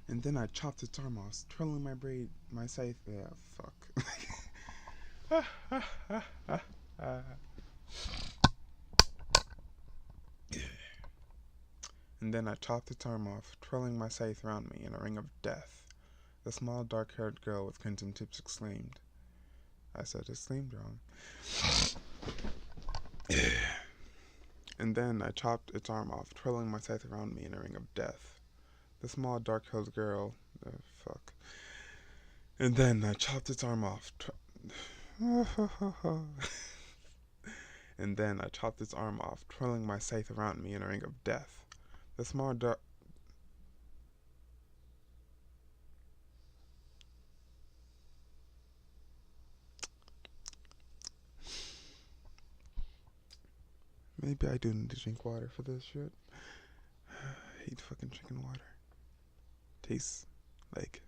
And then I chopped its arm off, twirling my scythe. Yeah, fuck. And then I chopped its arm off, twirling my scythe around me in a ring of death. The small, dark-haired girl with crimson tips exclaimed. I said exclaimed wrong. And then I chopped its arm off, twirling my scythe around me in a ring of death. The small, dark-haired girl. Fuck. And then I chopped its arm off. And then I chopped its arm off, twirling my scythe around me in a ring of death. The small dark. Maybe I do need to drink water for this shit. I hate fucking drinking water. Tastes like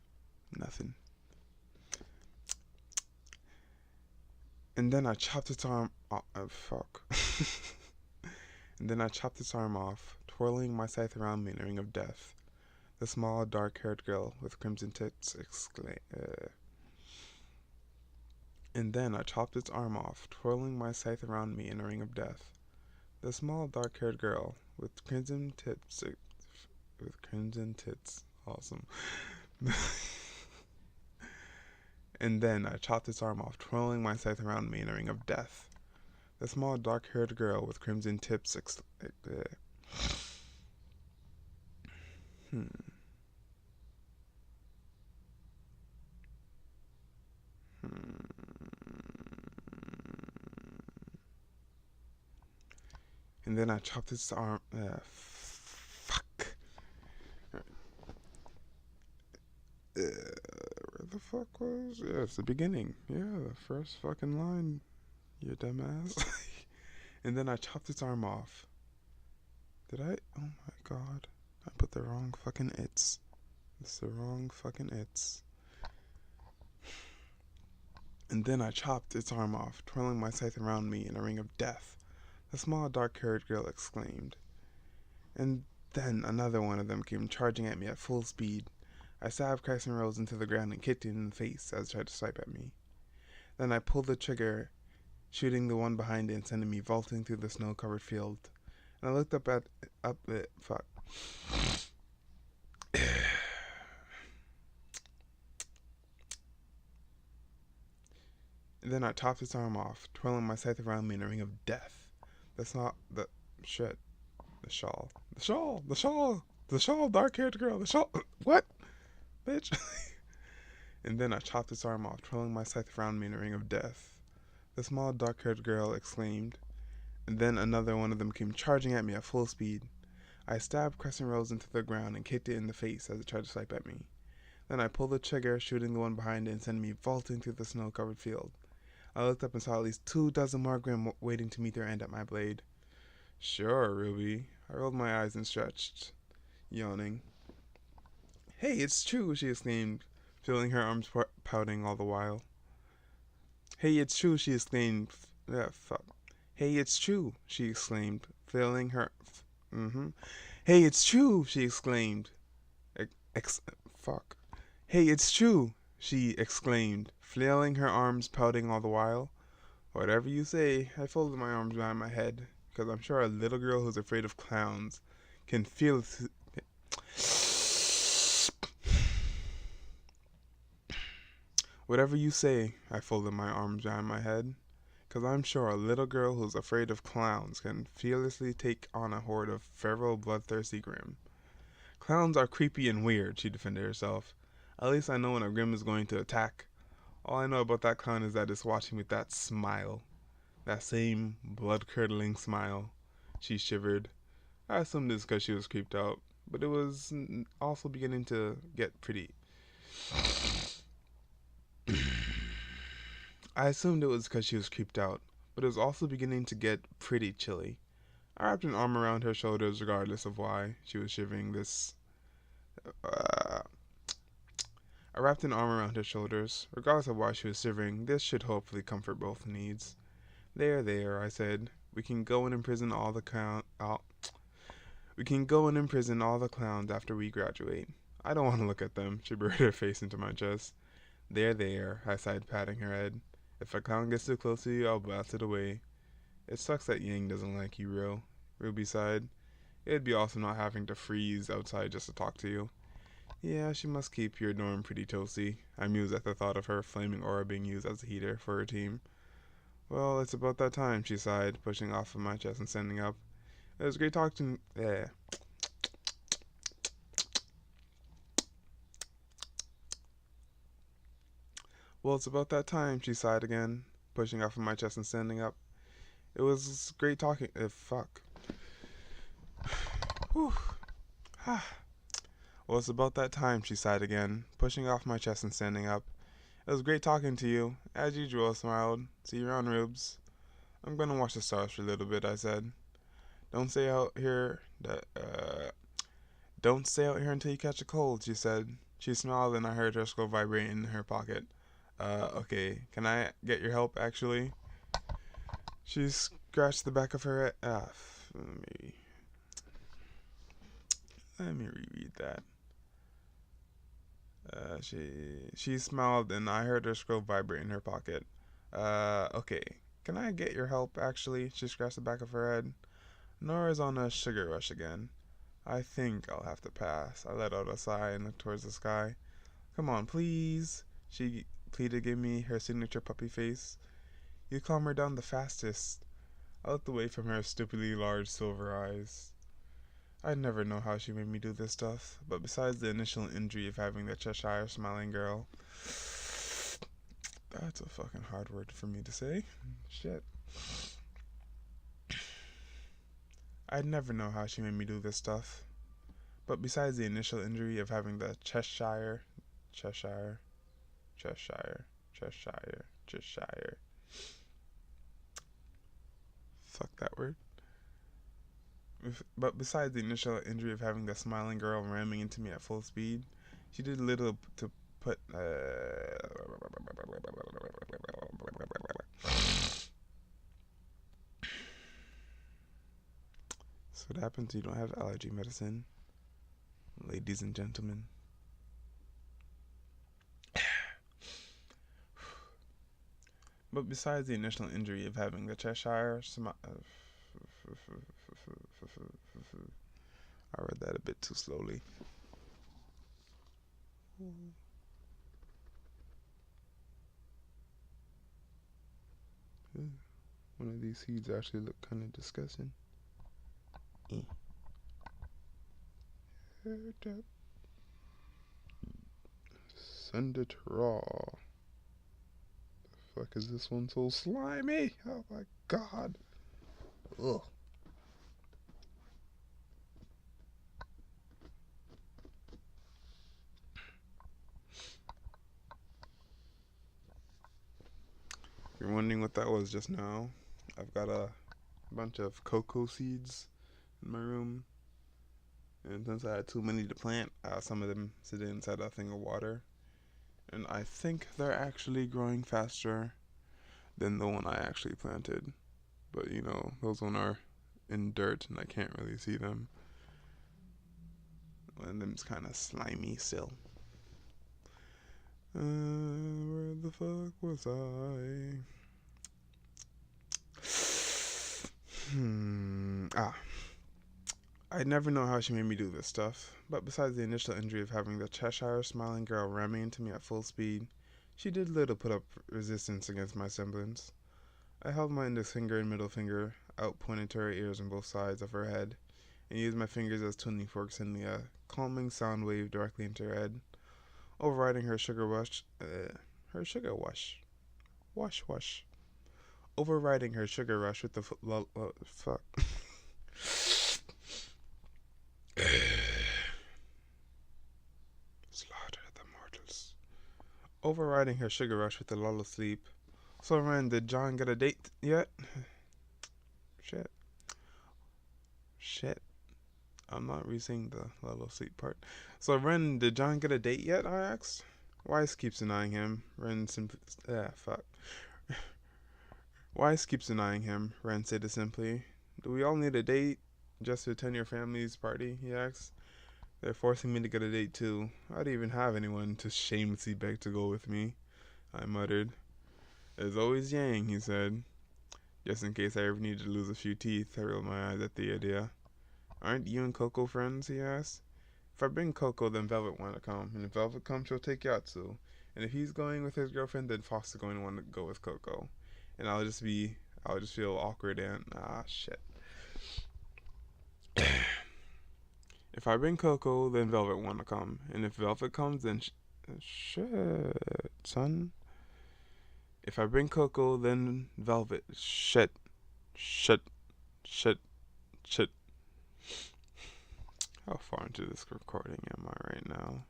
nothing. And then I chopped its arm off. Fuck. And then I chopped its arm off, twirling my scythe around me in a ring of death. The small, dark-haired girl with crimson tits exclaimed. And then I chopped its arm off, twirling my scythe around me in a ring of death. The small, dark-haired girl with crimson tits. Awesome. And then I chopped its arm off, twirling my scythe around me in a ring of death. The small, dark-haired girl with crimson tips. And then I chopped its arm. Fuck. Where the fuck was? Yeah, it's the beginning. Yeah, the first fucking line. You dumbass. And then I chopped its arm off. Did I? Oh my god. I put the wrong fucking its. It's the wrong fucking its. And then I chopped its arm off, twirling my scythe around me in a ring of death. The small, dark-haired girl exclaimed. And then another one of them came charging at me at full speed. I stabbed Carson Rose into the ground and kicked it in the face as it tried to swipe at me. Then I pulled the trigger, shooting the one behind it and sending me vaulting through the snow-covered field. And I looked up at fuck. And then I chopped its arm off, twirling my scythe around me in a ring of death. That's not the shit. The shawl. The shawl. The shawl. The shawl. Dark-haired girl. The shawl. What? Bitch. And then I chopped its arm off, twirling my scythe around me in a ring of death. The small, dark-haired girl exclaimed. And then another one of them came charging at me at full speed. I stabbed Crescent Rose into the ground and kicked it in the face as it tried to swipe at me. Then I pulled the trigger, shooting the one behind it and sending me vaulting through the snow-covered field. I looked up and saw at least 24 more Grimm waiting to meet their end at my blade. Sure, Ruby. I rolled my eyes and stretched, yawning. Hey, it's true, she exclaimed, feeling her arms pouting all the while. Hey, it's true, she exclaimed. Fuck. Hey, it's true, she exclaimed, feeling her. Hey, it's true, she exclaimed. Fuck. Hey, it's true, she exclaimed, flailing her arms, pouting all the while. Whatever you say, I folded my arms behind my head, because I'm sure a little girl who's afraid of clowns can feel. Whatever you say, I folded my arms behind my head, because I'm sure a little girl who's afraid of clowns can fearlessly take on a horde of feral, bloodthirsty Grimm. Clowns are creepy and weird, she defended herself. At least I know when a Grimm is going to attack. All I know about that clown is that it's watching with that smile. That same blood-curdling smile. She shivered. I assumed this because she was creeped out, but it was also beginning to get pretty. I assumed it was because she was creeped out, but it was also beginning to get pretty chilly. I wrapped an arm around her shoulders regardless of why she was shivering this. I wrapped an arm around her shoulders. Regardless of why she was shivering, this should hopefully comfort both needs. There, I said. We can go and imprison all the clowns after we graduate. I don't want to look at them. She buried her face into my chest. There, I sighed, patting her head. If a clown gets too close to you, I'll blast it away. It sucks that Yang doesn't like you, Ruby sighed. It'd be awesome not having to freeze outside just to talk to you. Yeah, she must keep your dorm pretty toasty. I mused at the thought of her flaming aura being used as a heater for her team. Well, it's about that time, she sighed, pushing off of my chest and standing up. It was great talking to... Well, it's about that time, she sighed again, pushing off of my chest and standing up. It was great talking... fuck. Whew. Well, it's about that time, she sighed again, pushing off my chest and standing up. It was great talking to you. As usual, I smiled. See you around, Rubes. I'm gonna watch the stars for a little bit, I said. Don't stay out here don't stay out here until you catch a cold, she said. She smiled and I heard her skull vibrate in her pocket. Okay. Can I get your help, actually? She scratched the back of her head. Let me reread that. She smiled and I heard her scroll vibrate in her pocket. Okay. Can I get your help, actually? She scratched the back of her head. Nora's on a sugar rush again. I think I'll have to pass. I let out a sigh and looked towards the sky. Come on, please. She pleaded, give me her signature puppy face. You calm her down the fastest. I looked away from her stupidly large silver eyes. I'd never know how she made me do this stuff, but besides the initial injury of having the Cheshire smiling girl... That's a fucking hard word for me to say. Shit. I'd never know how she made me do this stuff. But besides the initial injury of having the Cheshire... Fuck that word. But besides the initial injury of having the smiling girl ramming into me at full speed, she did little to put... So what happens when you don't have allergy medicine, ladies and gentlemen? But besides the initial injury of having the Cheshire I read that a bit too slowly. One of these seeds actually look kind of disgusting. Send it raw. The fuck is this one so slimy? Oh my god. Ugh. If you're wondering what that was just now, I've got a bunch of cocoa seeds in my room. And since I had too many to plant, some of them sit inside a thing of water. And I think they're actually growing faster than the one I actually planted. But you know, those one are in dirt and I can't really see them. One of them's kind of slimy still. Where the fuck was I? I'd never know how she made me do this stuff, but besides the initial injury of having the Cheshire smiling girl ramming into me at full speed, she did little put up resistance against my semblance. I held my index finger and middle finger out pointed to her ears on both sides of her head, and used my fingers as tuning forks sending a calming sound wave directly into her head, overriding her sugar wash, overriding her sugar rush with the fuck. Slaughter the mortals. Overriding her sugar rush with the lull of sleep. So, Ren, did John get a date yet? Shit. I'm not re-saying the lull of sleep part. So, Ren, did John get a date yet? I asked. Weiss keeps denying him. Ren simply... fuck. Weiss keeps denying him. Ren stated simply. Do we all need a date just to attend your family's party? He asked. They're forcing me to get a date too. I don't even have anyone to shamelessly beg to go with me, I muttered. There's always Yang, he said. Just in case I ever needed to lose a few teeth, I rolled my eyes at the idea. Aren't you and Coco friends? He asked. If I bring Coco, then Velvet want to come, and if Velvet comes, she'll take Yatsu. And if he's going with his girlfriend, then Fox is going to want to go with Coco. And I'll just feel awkward and, shit. If I bring Coco, then Velvet want to come. And if Velvet comes, then shit, son. If I bring Coco, then Velvet. Shit. Shit. Shit. Shit. How far into this recording am I right now?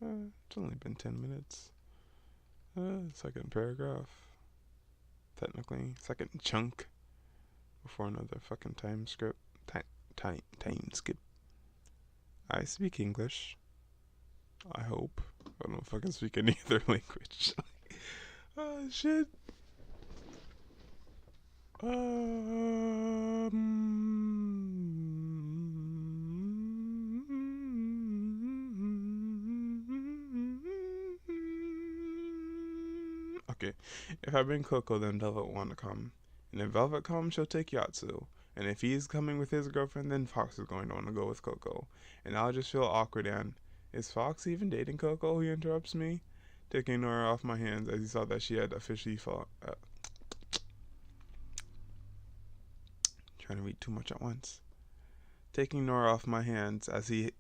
It's only been 10 minutes. Second paragraph. Technically, second chunk before another fucking time skip. Time skip. I speak English. I hope. I don't fucking speak any other language. Oh, shit. Okay. If I bring Coco, then Velvet want to come. And if Velvet comes, she'll take Yatsu. And if he's coming with his girlfriend, then Fox is going to want to go with Coco. And I'll just feel awkward and, is Fox even dating Coco? He interrupts me, taking Nora off my hands as he saw that she had officially trying to read too much at once. Taking Nora off my hands as he,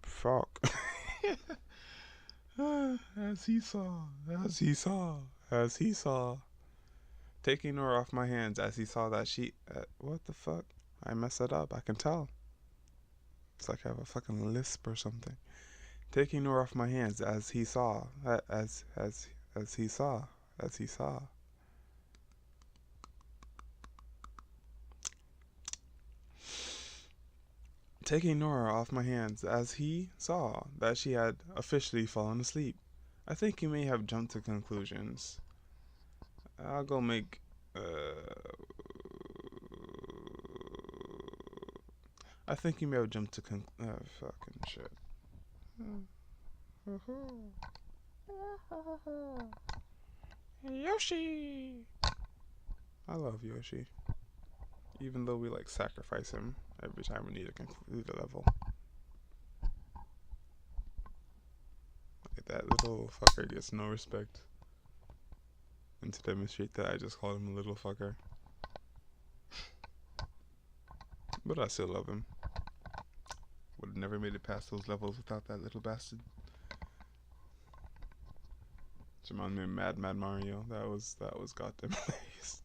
fuck. As he saw. Taking Nora off my hands as he saw that she, what the fuck? I messed it up, I can tell. It's like I have a fucking lisp or something. Taking Nora off my hands as he saw, as he saw. Taking Nora off my hands as he saw that she had officially fallen asleep. I think you may have jumped to conclusions. I'll go make, I think you may have jumped to fucking shit. Yoshi! I love Yoshi. Even though we like sacrifice him every time we need to conclude a level. Like that little fucker gets no respect. And to demonstrate that, I just called him a little fucker. But I still love him. Would have never made it past those levels without that little bastard. Which reminds me of Mad Mario. That was goddamn hilarious.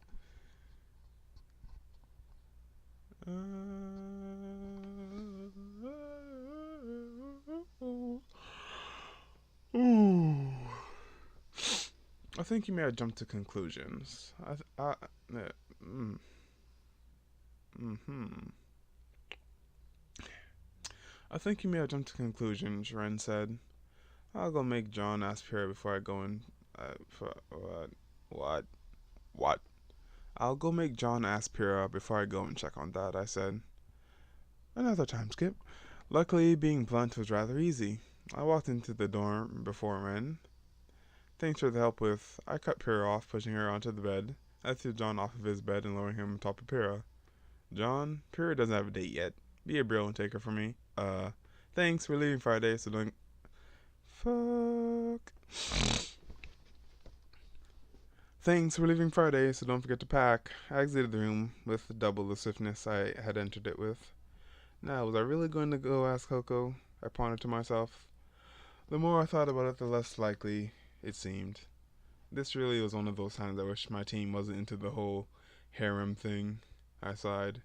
I think you may have jumped to conclusions. I think you may have jumped to conclusions, Ren said. I'll go make John ask Pierre before I go in. What? I'll go make John ask Pierre before I go and check on that, I said. Another time skip. Luckily, being blunt was rather easy. I walked into the dorm before Ren. Thanks for the help with. I cut Pyrrha off, pushing her onto the bed. I threw John off of his bed and lowering him on top of Pyrrha. John, Pyrrha doesn't have a date yet. Be a bro and take her from me. Thanks. We're leaving Friday, so don't. Fuck. Thanks. We're leaving Friday, so don't forget to pack. I exited the room with double the swiftness I had entered it with. Now, was I really going to go ask Coco? I pondered to myself. The more I thought about it, the less likely it seemed. This really was one of those times I wish my team wasn't into the whole harem thing. I sighed.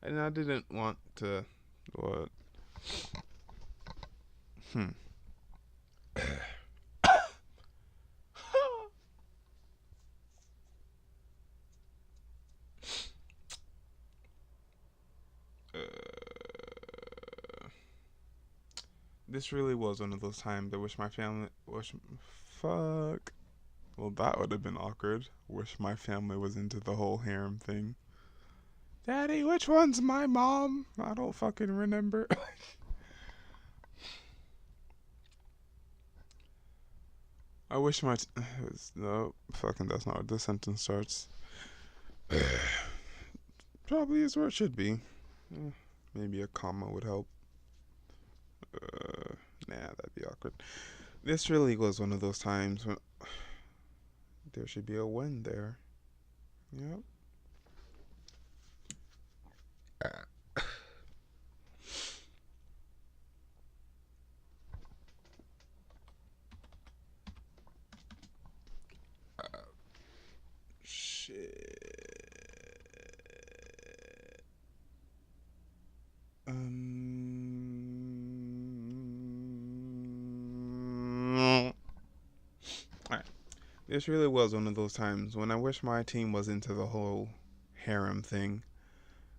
And I didn't want to... What? This really was one of those times I wish my family... Fuck. Well, that would have been awkward. Wish my family was into the whole harem thing. Daddy, which one's my mom? I don't fucking remember. I wish my no fucking that's not what this sentence starts. Probably is where it should be. Maybe a comma would help. Nah, that'd be awkward. This really was one of those times when there should be a when there. Yep. Shit. Alright. This really was one of those times when I wish my team was into the whole harem thing.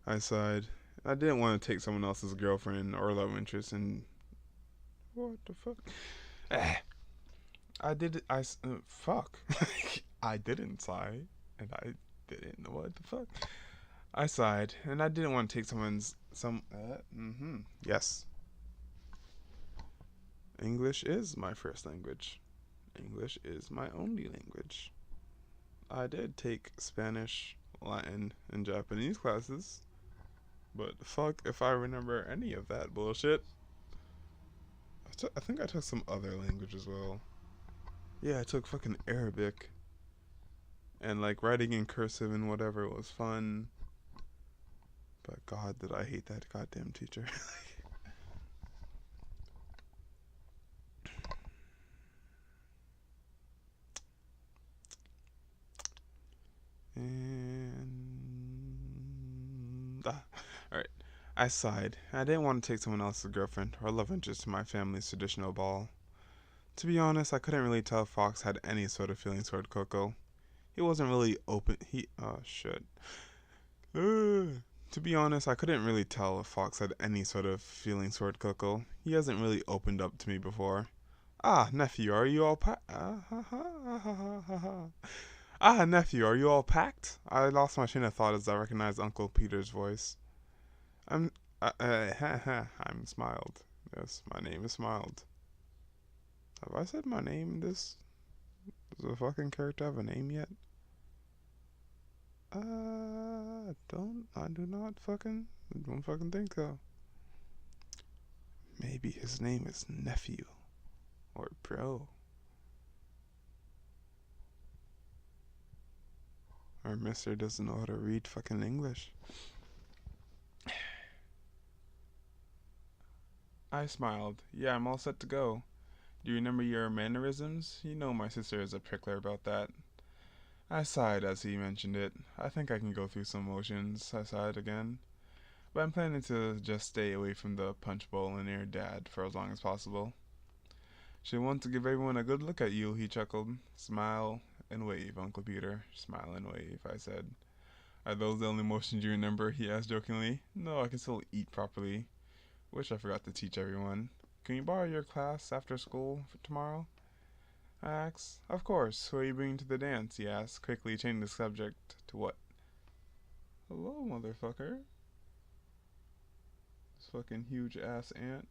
I sighed. I didn't want to take someone else's girlfriend or love interest and what the fuck? I did. Fuck. I didn't sigh, and I didn't. What the fuck? I sighed, and I didn't want to take Yes. English is my first language. English is my only language. I did take Spanish, Latin, and Japanese classes, but fuck if I remember any of that bullshit. I think I took some other language as well. Yeah, I took fucking Arabic. And like writing in cursive and whatever was fun. But God, did I hate that goddamn teacher. Alright. I sighed. I didn't want to take someone else's girlfriend or love interest to my family's traditional ball. To be honest, I couldn't really tell if Fox had any sort of feelings toward Coco. He wasn't really open. Oh shit. To be honest, I couldn't really tell if Fox had any sort of feelings toward Coco. He hasn't really opened up to me before. Ah, nephew, are you all packed? Nephew, are you all packed? I lost my train of thought as I recognized Uncle Peter's voice. I'm Smiled. Yes, my name is Smiled. Have I said my name? Does the fucking character have a name yet? I don't fucking think so. Maybe his name is Nephew. Or Bro. Or Mister doesn't know how to read fucking English. I smiled. Yeah, I'm all set to go. Do you remember your mannerisms? You know my sister is a prickler about that. I sighed as he mentioned it. I think I can go through some motions, I sighed again. But I'm planning to just stay away from the punch bowl and near Dad for as long as possible. She'll want to give everyone a good look at you, he chuckled. Smile and wave, Uncle Peter. Smile and wave, I said. Are those the only motions you remember? He asked jokingly. No, I can still eat properly. Wish I forgot to teach everyone. Can you borrow your class after school for tomorrow? I asked. Of course. Who are you bringing to the dance? He asked, quickly changing the subject to what? Hello, motherfucker. This fucking huge ass ant.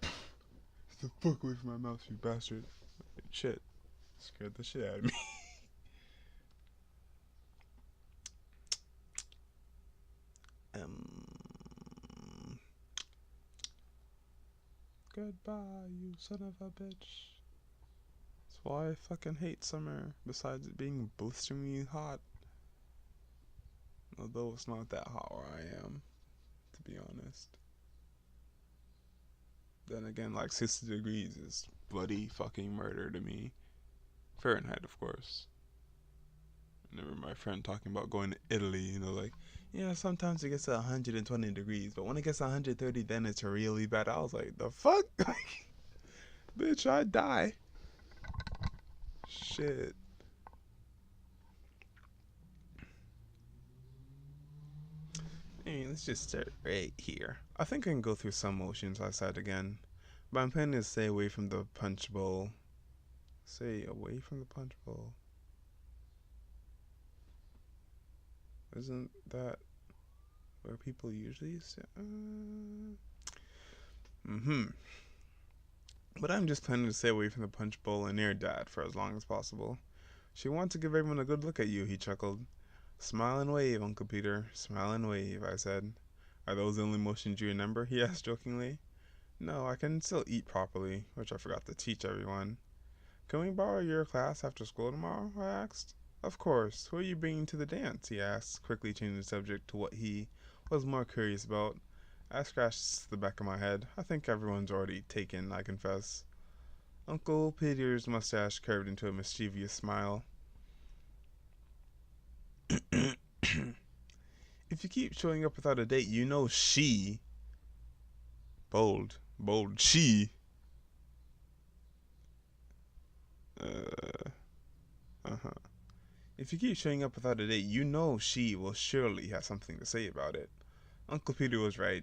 Get the fuck away from my mouth, you bastard. Shit. Scared the shit out of me. Goodbye, you son of a bitch. That's why I fucking hate summer, besides it being blisteringly hot. Although it's not that hot where I am, to be honest. Then again, like 60 degrees is bloody fucking murder to me. Fahrenheit, of course. I remember my friend talking about going to Italy, you know, like, yeah, sometimes it gets to 120 degrees, but when it gets to 130, then it's really bad. I was like, the fuck? Bitch, I'd die. Shit. I mean, let's just start right here. I think I can go through some motions, I said again. But I'm planning to stay away from the punch bowl. Stay away from the punch bowl. Isn't that where people usually sit? But I'm just planning to stay away from the punch bowl and near Dad for as long as possible. She wants to give everyone a good look at you, he chuckled. Smile and wave, Uncle Peter. Smile and wave, I said. Are those the only motions you remember? He asked jokingly. No, I can still eat properly, which I forgot to teach everyone. Can we borrow your class after school tomorrow? I asked. Of course. Who are you bringing to the dance? He asked, quickly changing the subject to what he was more curious about. I scratched the back of my head. I think everyone's already taken, I confess. Uncle Peter's mustache curved into a mischievous smile. If you keep showing up without a date, you know she. Bold. Bold. She. Uh huh. If you keep showing up without a date, you know she will surely have something to say about it. Uncle Peter was right.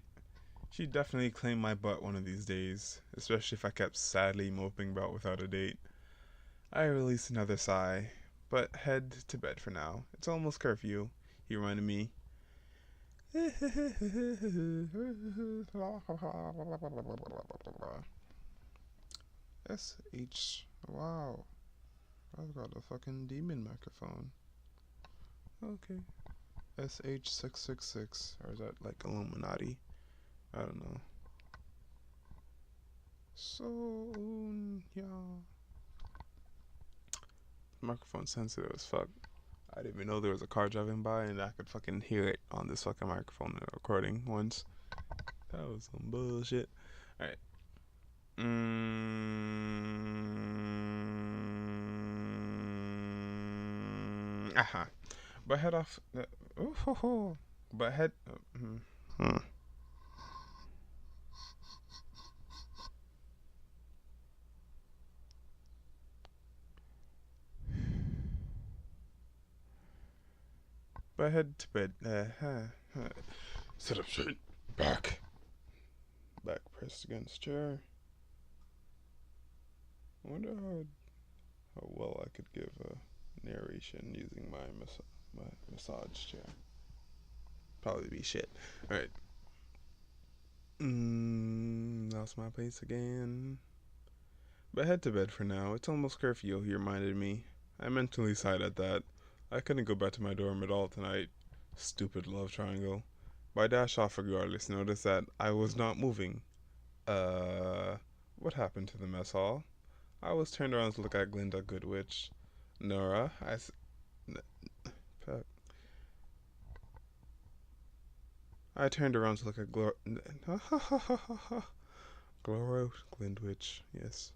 She'd definitely claim my butt one of these days, especially if I kept sadly moping about without a date. I released another sigh, but head to bed for now. It's almost curfew, he reminded me. SH. Wow. I've got a fucking demon microphone. Okay. SH666. Or is that like Illuminati? I don't know. So, yeah. Microphone sensitive as fuck. I didn't even know there was a car driving by and I could fucking hear it on this fucking microphone in the recording once. That was some bullshit. Alright. Aha. But head off. But head. But head to bed. Sit up straight. Back. Back pressed against chair. I wonder how well I could give a narration using my massage chair. Probably be shit. Alright. Lost my place again. But head to bed for now. It's almost curfew, he reminded me. I mentally sighed at that. I couldn't go back to my dorm at all tonight. Stupid love triangle. But I dashed off regardless, noticed that I was not moving. What happened to the mess hall? I was turned around to look at Glinda Goodwitch. Nora, I turned around to look at Gloro Glindwich. Yes.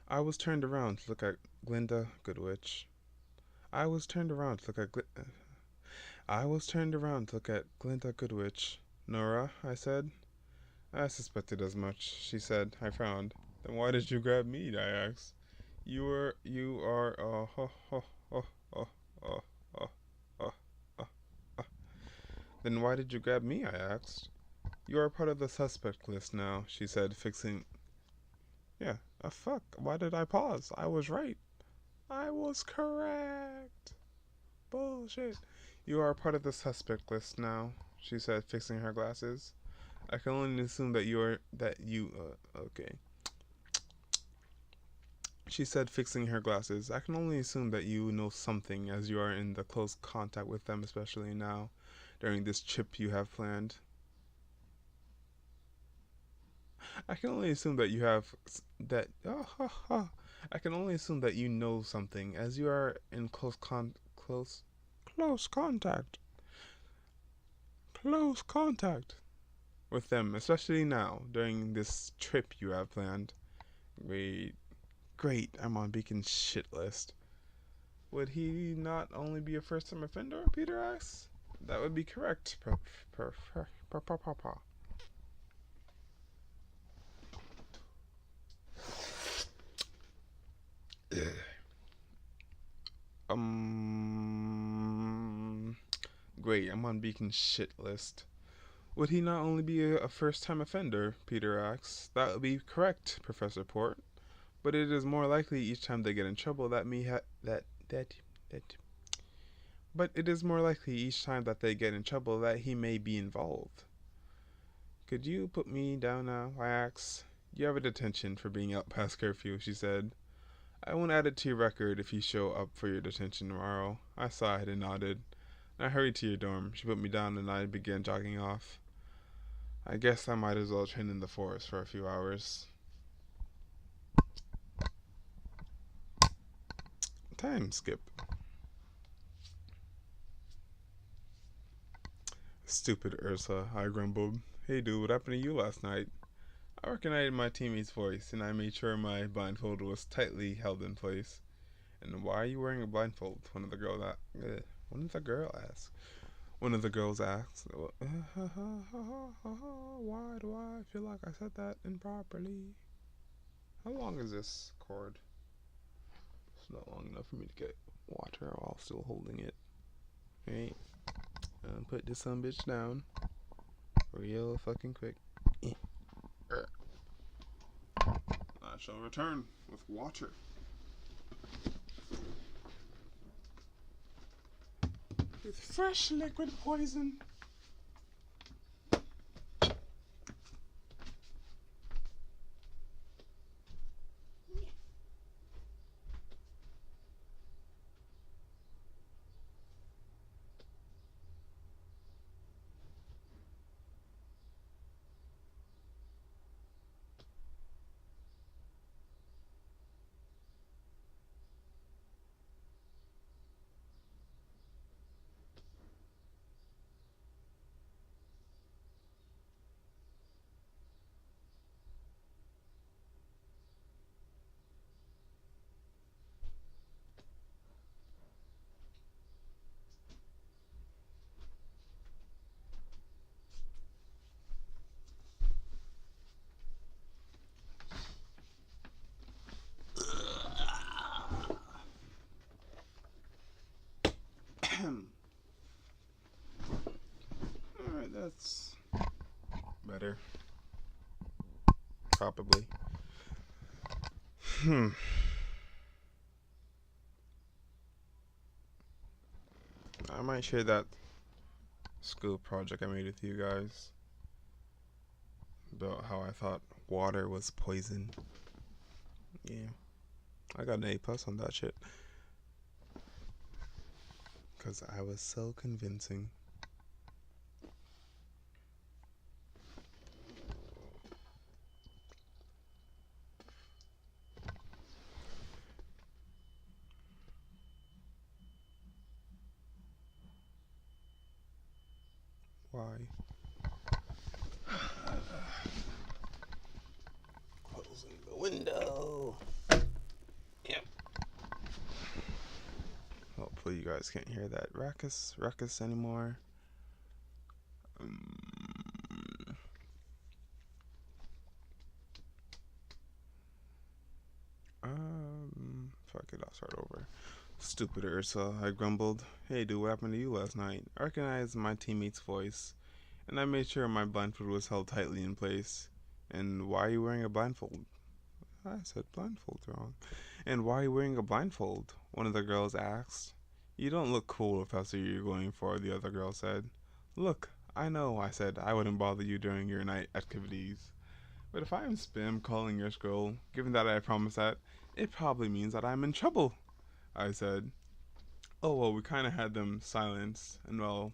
I was turned around to look at Glinda Goodwitch. I was turned around to look at Glinda Goodwitch. Nora, I said. I suspected as much, she said. I frowned. Then why did you grab me? I asked. You are, Then why did you grab me? I asked. You are part of the suspect list now, she said, fixing. Yeah, fuck. Why did I pause? I was right. I was correct. Bullshit. You are part of the suspect list now, she said, fixing her glasses. I can only assume that okay. She said, fixing her glasses. I can only assume that you know something, as you are in the close contact with them, especially now, during this trip you have planned. I can only assume that you have that. I can only assume that you know something, as you are in close contact with them, especially now during this trip you have planned. Great. I'm on Beacon's shit list. Would he not only be a first-time offender? Peter asks. That would be correct. Great, I'm on Beacon's shit list. Would he not only be a first-time offender? Peter asks. That would be correct, Professor Port. But it is more likely each time they get in trouble that But it is more likely each time that they get in trouble that he may be involved. Could you put me down now? I asked. You have a detention for being out past curfew, she said. I won't add it to your record if you show up for your detention tomorrow. I sighed and nodded. I hurried to your dorm. She put me down and I began jogging off. I guess I might as well train in the forest for a few hours. Time skip. Stupid Ursa, I grumbled. Hey dude, what happened to you last night? I recognized my teammate's voice and I made sure my blindfold was tightly held in place. And why are you wearing a blindfold? One of the girls asked. One of the girls asked. Why do I feel like I said that improperly? How long is this cord? It's not long enough for me to get water while still holding it. Right? Put this son bitch down. Real fucking quick. I shall return with water. With fresh liquid poison. Alright, that's better. Probably. I might share that school project I made with you guys about how I thought water was poison. Yeah, I got an A+ on that shit because I was so convincing. Why? Closing the window. Yep. Hopefully you guys can't hear that ruckus anymore. Fuck it, I'll start over. Stupid Ursa, I grumbled. Hey dude, what happened to you last night? I recognized my teammate's voice, and I made sure my blindfold was held tightly in place. And why are you wearing a blindfold? I said blindfold wrong. And why are you wearing a blindfold? One of the girls asked. You don't look cool if that's what you're going for, the other girl said. Look, I know, I said, I wouldn't bother you during your night activities. But if I am spam calling your scroll, given that I promised that, it probably means that I'm in trouble, I said. Oh, well, we kind of had them silenced, and well,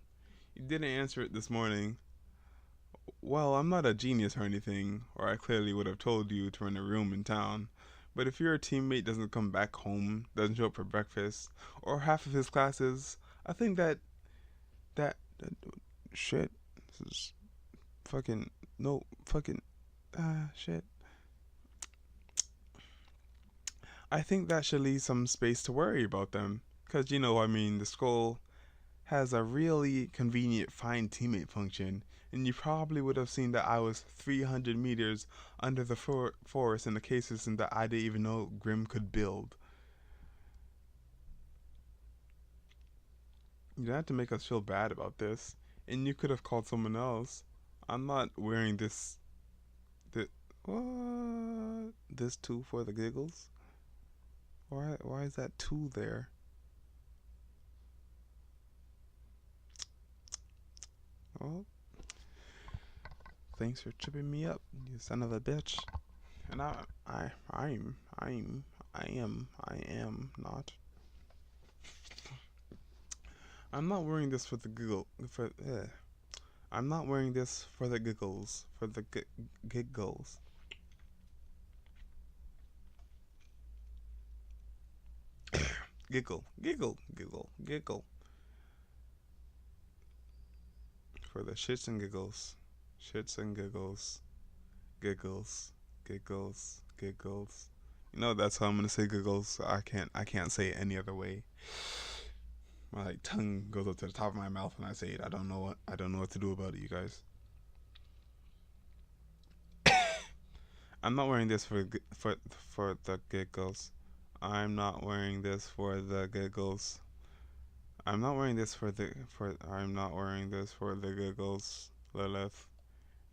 you didn't answer it this morning. Well, I'm not a genius or anything, or I clearly would have told you to rent a room in town. But if your teammate doesn't come back home, doesn't show up for breakfast, or half of his classes, I think that shit. This is fucking no fucking shit. I think that should leave some space to worry about them. Cause you know, I mean, the school has a really convenient find teammate function, and you probably would have seen that I was 300 meters under the forest in the case system that I didn't even know Grim could build. You don't have to make us feel bad about this, and you could have called someone else. I'm not wearing this, what? This tool for the giggles? Why is that tool there? Well, thanks for tripping me up, you son of a bitch. And I am not. I'm not wearing this for the giggle. I'm not wearing this for the giggles. For the giggles. Giggle, giggle, giggle, giggle. For the shits and giggles. Shits and giggles. Giggles. Giggles. Giggles. You know that's how I'm gonna say giggles. I can't say it any other way. My like tongue goes up to the top of my mouth when I say it. I don't know what to do about it, you guys. I'm not wearing this for the giggles. I'm not wearing this for the giggles. I'm not wearing this for the giggles, Lilith.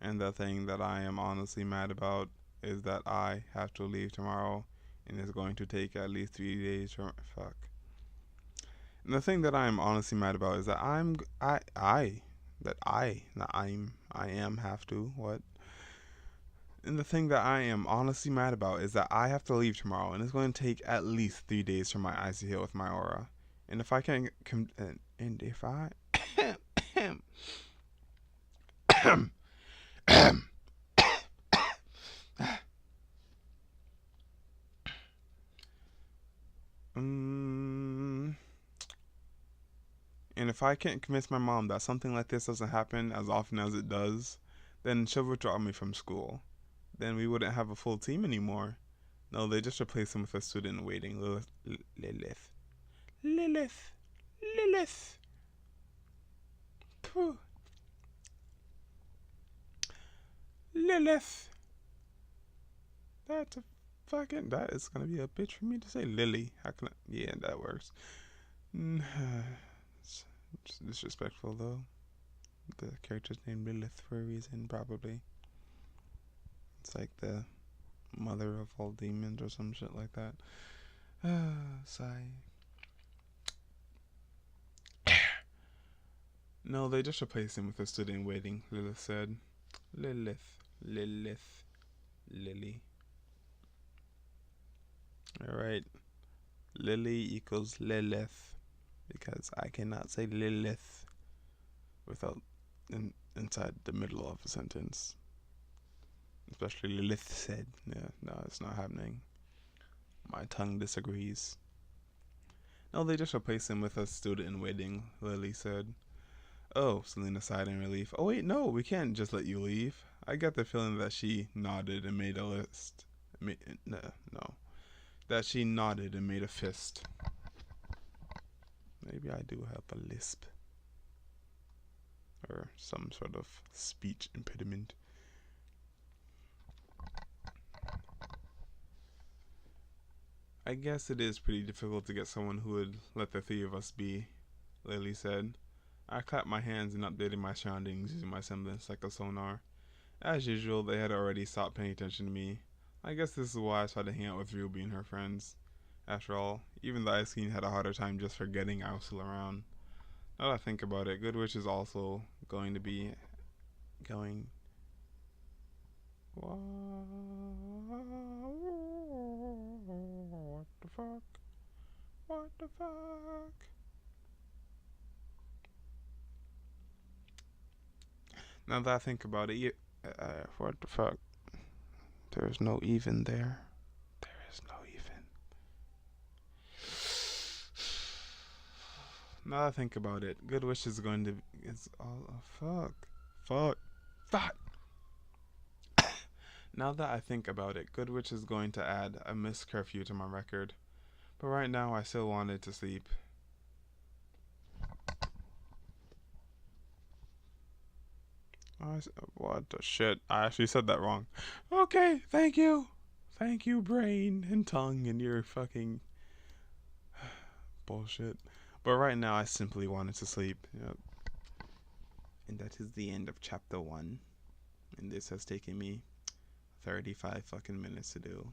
And the thing that I am honestly mad about is that I have to leave tomorrow, and it's going to take at least 3 days. Fuck. And the thing that I am honestly mad about is that I am have to what. And the thing that I am honestly mad about is that I have to leave tomorrow, and it's going to take at least 3 days for my eyes to heal with my aura. And if I can't and if I and if I can't convince my mom that something like this doesn't happen as often as it does, then she'll withdraw me from school. Then we wouldn't have a full team anymore. No, they just replaced him with a student in waiting, Lilith. Phew. Lilith. That is gonna be a bitch for me to say Lily. How can I? Yeah, that works. It's disrespectful though. The character's named Lilith for a reason, probably. It's like the mother of all demons or some shit like that. Sigh. No, they just replaced him with a student in waiting, Lilith said. Lilly. Alright. Lily equals Lilith. Because I cannot say Lilith without inside the middle of a sentence. Especially Lilith said. Yeah, no, it's not happening. My tongue disagrees. No, they just replaced him with a student in waiting, Lily said. Oh, Selena sighed in relief. Oh wait, no, we can't just let you leave. I got the feeling that she nodded and made a list. No. That she nodded and made a fist. Maybe I do have a lisp. Or some sort of speech impediment. I guess it is pretty difficult to get someone who would let the three of us be, Lily said. I clapped my hands and updated my surroundings using my semblance like a sonar. As usual, they had already stopped paying attention to me. I guess this is why I started to hang out with RWBY and her friends. After all, even the Ice Queen had a harder time just forgetting I was still around. Now that I think about it, Good Witch is also going to be going. What the fuck? What the fuck? Now that I think about it, what the fuck? There's no even there. There is no even. Now that I think about it, Good Wish is going to. It's all. Fuck. Now that I think about it, Good Witch is going to add a missed curfew to my record. But right now, I still wanted to sleep. What the shit? I actually said that wrong. Okay, thank you. Thank you, brain and tongue and your fucking bullshit. But right now, I simply wanted to sleep. Yep. And that is the end of chapter 1. And this has taken me 35 fucking minutes to do.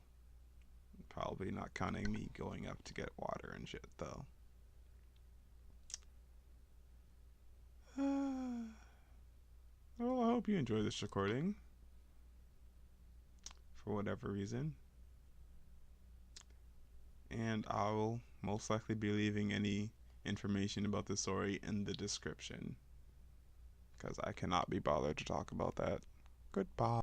Probably not counting me going up to get water and shit, though. hope you enjoy this recording for whatever reason. And I will most likely be leaving any information about the story in the description, because I cannot be bothered to talk about that. Goodbye.